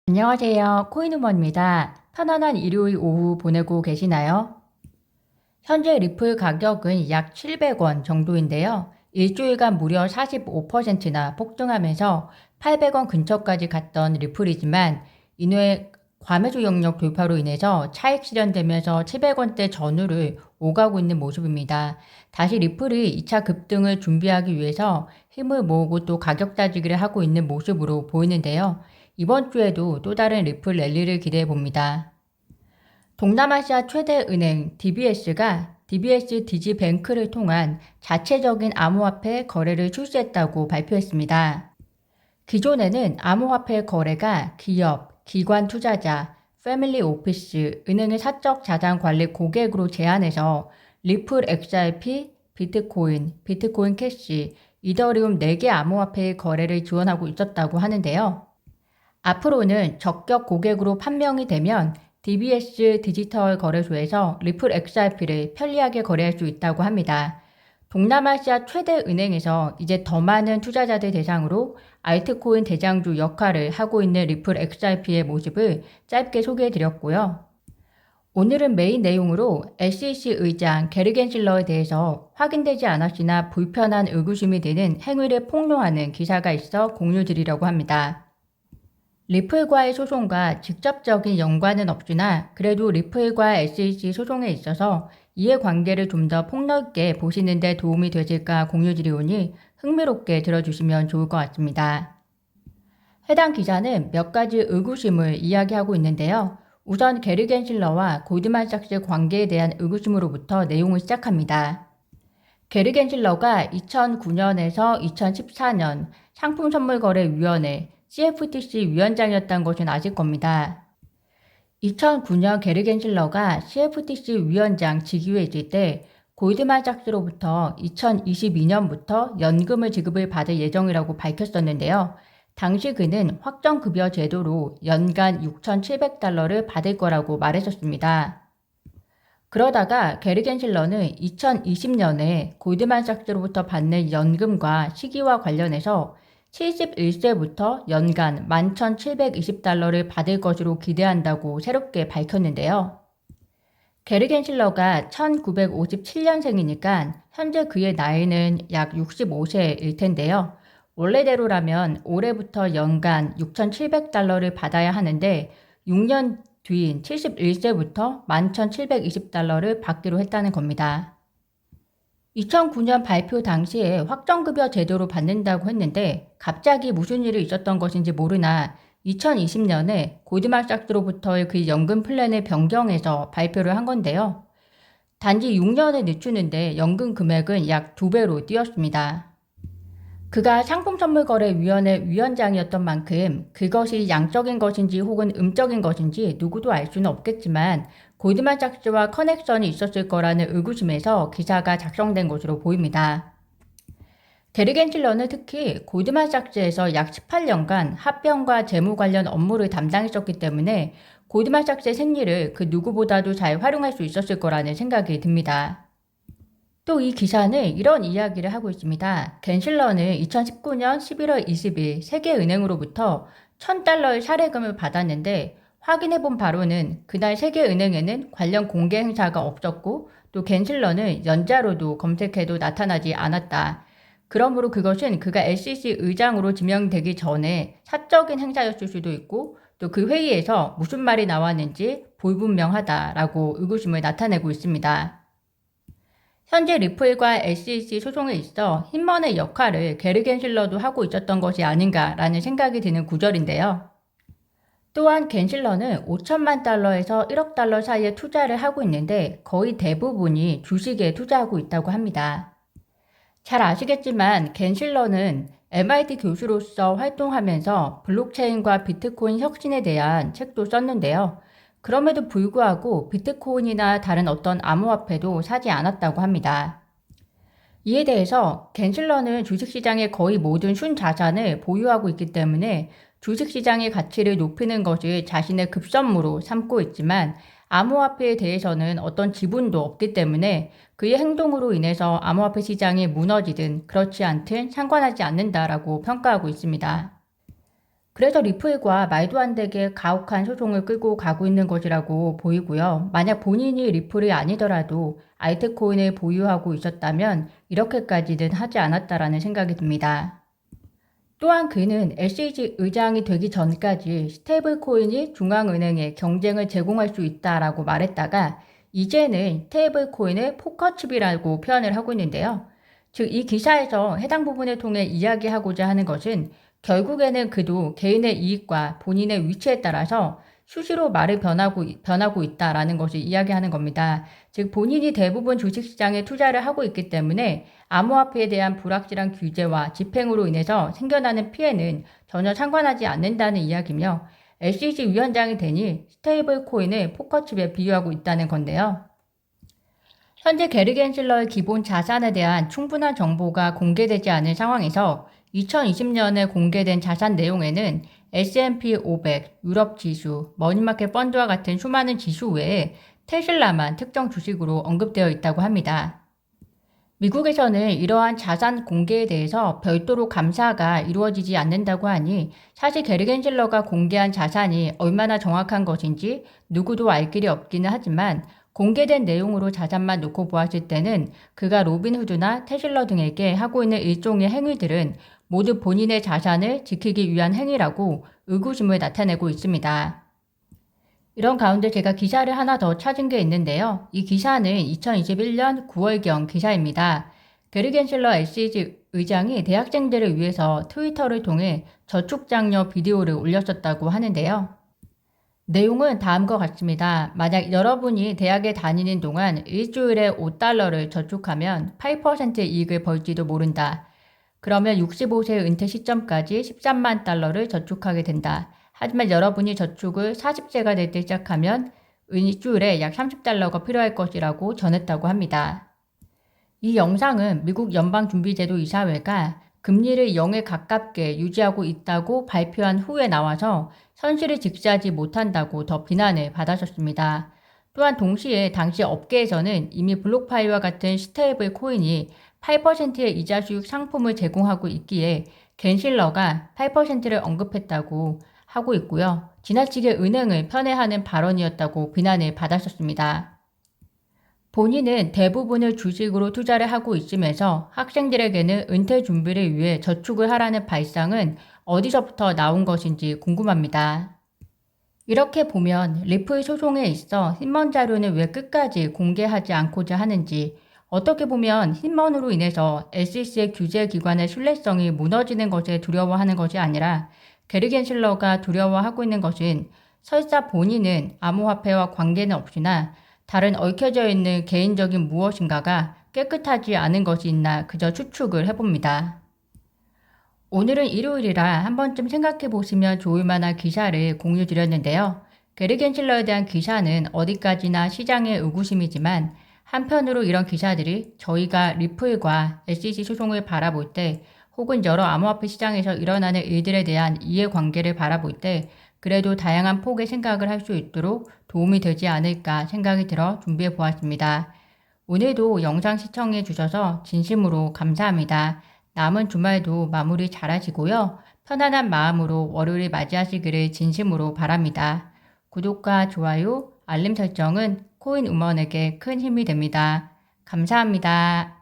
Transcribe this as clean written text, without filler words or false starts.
안녕하세요. 코인우먼입니다. 편안한 일요일 오후 보내고 계시나요? 현재 리플 가격은 약 700원 정도인데요. 일주일간 무려 45%나 폭등하면서 800원 근처까지 갔던 리플이지만 이후에 과매수 영역 돌파로 인해서 차익 실현되면서 700원대 전후를 오가고 있는 모습입니다. 다시 리플이 2차 급등을 준비하기 위해서 힘을 모으고 또 가격 따지기를 하고 있는 모습으로 보이는데요. 이번 주에도 또 다른 리플 랠리를 기대해 봅니다. 동남아시아 최대 은행 DBS가 DBS 디지뱅크를 통한 자체적인 암호화폐 거래를 출시했다고 발표했습니다. 기존에는 암호화폐 거래가 기업, 기관 투자자, 패밀리 오피스, 은행의 사적 자산 관리 고객으로 제한해서 리플 XRP, 비트코인, 비트코인 캐시, 이더리움 4개 암호화폐의 거래를 지원하고 있었다고 하는데요. 앞으로는 적격 고객으로 판명이 되면 DBS 디지털 거래소에서 리플 XRP를 편리하게 거래할 수 있다고 합니다. 동남아시아 최대 은행에서 이제 더 많은 투자자들 대상으로 알트코인 대장주 역할을 하고 있는 리플 XRP의 모습을 짧게 소개해 드렸고요. 오늘은 메인 내용으로 SEC 의장 게리 겐실러에 대해서 확인되지 않았으나 불편한 의구심이 드는 행위를 폭로하는 기사가 있어 공유 드리려고 합니다. 리플과의 소송과 직접적인 연관은 없으나 그래도 리플과 SEC 소송에 있어서 이해관계를 좀 더 폭넓게 보시는 데 도움이 되실까 공유드리오니 흥미롭게 들어주시면 좋을 것 같습니다. 해당 기사는 몇 가지 의구심을 이야기하고 있는데요. 우선 게리 겐실러와 골드만삭스 관계에 대한 의구심으로부터 내용을 시작합니다. 게리 겐실러가 2009년에서 2014년 상품선물거래위원회 CFTC 위원장이었던 것은 아실 겁니다. 2009년 게리 겐실러가 CFTC 위원장 직위에 있을 때 골드만삭스로부터 2022년부터 연금을 지급을 받을 예정이라고 밝혔었는데요. 당시 그는 확정급여 제도로 연간 6,700달러를 받을 거라고 말했었습니다. 그러다가 게리 겐실러는 2020년에 골드만삭스로부터 받는 연금과 시기와 관련해서 71세부터 연간 11,720달러를 받을 것으로 기대한다고 새롭게 밝혔는데요. 게리 겐실러가 1957년생이니까 현재 그의 나이는 약 65세일 텐데요. 원래대로라면 올해부터 연간 6,700달러를 받아야 하는데 6년 뒤인 71세부터 11,720달러를 받기로 했다는 겁니다. 2009년 발표 당시에 확정급여 제도로 받는다고 했는데 갑자기 무슨 일이 있었던 것인지 모르나 2020년에 골드만삭스로부터의 그 연금 플랜을 변경해서 발표를 한 건데요. 단지 6년을 늦추는데 연금 금액은 약 2배로 뛰었습니다. 그가 상품선물거래위원회 위원장이었던 만큼 그것이 양적인 것인지 혹은 음적인 것인지 누구도 알 수는 없겠지만 골드만삭스와 커넥션이 있었을 거라는 의구심에서 기사가 작성된 것으로 보입니다. 게리 겐실러는 특히 골드만삭스에서 약 18년간 합병과 재무 관련 업무를 담당했었기 때문에 골드만삭스의 생리를 그 누구보다도 잘 활용할 수 있었을 거라는 생각이 듭니다. 또 이 기사는 이런 이야기를 하고 있습니다. 겐실러는 2019년 11월 20일 세계은행으로부터 1,000달러의 사례금을 받았는데 확인해본 바로는 그날 세계은행에는 관련 공개 행사가 없었고 또 겐실러는 연자로도 검색해도 나타나지 않았다. 그러므로 그것은 그가 SEC 의장으로 지명되기 전에 사적인 행사였을 수도 있고 또 그 회의에서 무슨 말이 나왔는지 불분명하다라고 의구심을 나타내고 있습니다. 현재 리플과 SEC 소송에 있어 힘먼의 역할을 게리 겐실러도 하고 있었던 것이 아닌가라는 생각이 드는 구절인데요. 또한 겐실러는 5천만 달러에서 1억 달러 사이에 투자를 하고 있는데 거의 대부분이 주식에 투자하고 있다고 합니다. 잘 아시겠지만 겐실러는 MIT 교수로서 활동하면서 블록체인과 비트코인 혁신에 대한 책도 썼는데요. 그럼에도 불구하고 비트코인이나 다른 어떤 암호화폐도 사지 않았다고 합니다. 이에 대해서 겐실러는 주식시장의 거의 모든 순자산을 보유하고 있기 때문에 주식시장의 가치를 높이는 것을 자신의 급선무로 삼고 있지만 암호화폐에 대해서는 어떤 지분도 없기 때문에 그의 행동으로 인해서 암호화폐 시장이 무너지든 그렇지 않든 상관하지 않는다라고 평가하고 있습니다. 그래서 리플과 말도 안 되게 가혹한 소송을 끌고 가고 있는 것이라고 보이고요. 만약 본인이 리플이 아니더라도 알트코인을 보유하고 있었다면 이렇게까지는 하지 않았다라는 생각이 듭니다. 또한 그는 SEC 의장이 되기 전까지 스테이블 코인이 중앙은행에 경쟁을 제공할 수 있다라고 말했다가 이제는 스테이블 코인을 포커칩이라고 표현을 하고 있는데요. 즉, 이 기사에서 해당 부분을 통해 이야기하고자 하는 것은 결국에는 그도 개인의 이익과 본인의 위치에 따라서 수시로 말을 변하고 있다라는 것을 이야기하는 겁니다. 즉, 본인이 대부분 주식시장에 투자를 하고 있기 때문에 암호화폐에 대한 불확실한 규제와 집행으로 인해서 생겨나는 피해는 전혀 상관하지 않는다는 이야기며 SEC 위원장이 되니 스테이블 코인을 포커칩에 비유하고 있다는 건데요. 현재 게리 겐실러의 기본 자산에 대한 충분한 정보가 공개되지 않은 상황에서 2020년에 공개된 자산 내용에는 S&P 500, 유럽 지수, 머니마켓 펀드와 같은 수많은 지수 외에 테슬라만 특정 주식으로 언급되어 있다고 합니다. 미국에서는 이러한 자산 공개에 대해서 별도로 감사가 이루어지지 않는다고 하니 사실 게리 겐실러가 공개한 자산이 얼마나 정확한 것인지 누구도 알 길이 없기는 하지만 공개된 내용으로 자산만 놓고 보았을 때는 그가 로빈후드나 테슬러 등에게 하고 있는 일종의 행위들은 모두 본인의 자산을 지키기 위한 행위라고 의구심을 나타내고 있습니다. 이런 가운데 제가 기사를 하나 더 찾은 게 있는데요. 이 기사는 2021년 9월경 기사입니다. 게리 겐실러 SEC 의장이 대학생들을 위해서 트위터를 통해 저축장려 비디오를 올렸었다고 하는데요. 내용은 다음과 같습니다. 만약 여러분이 대학에 다니는 동안 일주일에 $5를 저축하면 8% 이익을 벌지도 모른다. 그러면 65세 은퇴 시점까지 $13만 저축하게 된다. 하지만 여러분이 저축을 40세가 될 때 시작하면 일주일에 약 $30가 필요할 것이라고 전했다고 합니다. 이 영상은 미국 연방준비제도 이사회가 금리를 0에 가깝게 유지하고 있다고 발표한 후에 나와서 현실을 직시하지 못한다고 더 비난을 받았었습니다. 또한 동시에 당시 업계에서는 이미 블록파이와 같은 스테이블 코인이 8%의 이자 수익 상품을 제공하고 있기에 겐실러가 8%를 언급했다고 하고 있고요. 지나치게 은행을 편애하는 발언이었다고 비난을 받았었습니다. 본인은 대부분을 주식으로 투자를 하고 있으면서 학생들에게는 은퇴 준비를 위해 저축을 하라는 발상은 어디서부터 나온 것인지 궁금합니다. 이렇게 보면 리플 소송에 있어 힘먼 자료는 왜 끝까지 공개하지 않고자 하는지, 어떻게 보면 힘먼으로 인해서 SEC의 규제 기관의 신뢰성이 무너지는 것에 두려워하는 것이 아니라 게리 겐실러가 두려워하고 있는 것은 설사 본인은 암호화폐와 관계는 없으나 다른 얽혀져 있는 개인적인 무엇인가가 깨끗하지 않은 것이 있나 그저 추측을 해봅니다. 오늘은 일요일이라 한 번쯤 생각해 보시면 좋을 만한 기사를 공유 드렸는데요. 게리 겐실러에 대한 기사는 어디까지나 시장의 의구심이지만 한편으로 이런 기사들이 저희가 리플과 SEC 소송을 바라볼 때 혹은 여러 암호화폐 시장에서 일어나는 일들에 대한 이해관계를 바라볼 때 그래도 다양한 폭의 생각을 할 수 있도록 도움이 되지 않을까 생각이 들어 준비해 보았습니다. 오늘도 영상 시청해 주셔서 진심으로 감사합니다. 남은 주말도 마무리 잘 하시고요. 편안한 마음으로 월요일 맞이하시기를 진심으로 바랍니다. 구독과 좋아요, 알림 설정은 코인 음원에게 큰 힘이 됩니다. 감사합니다.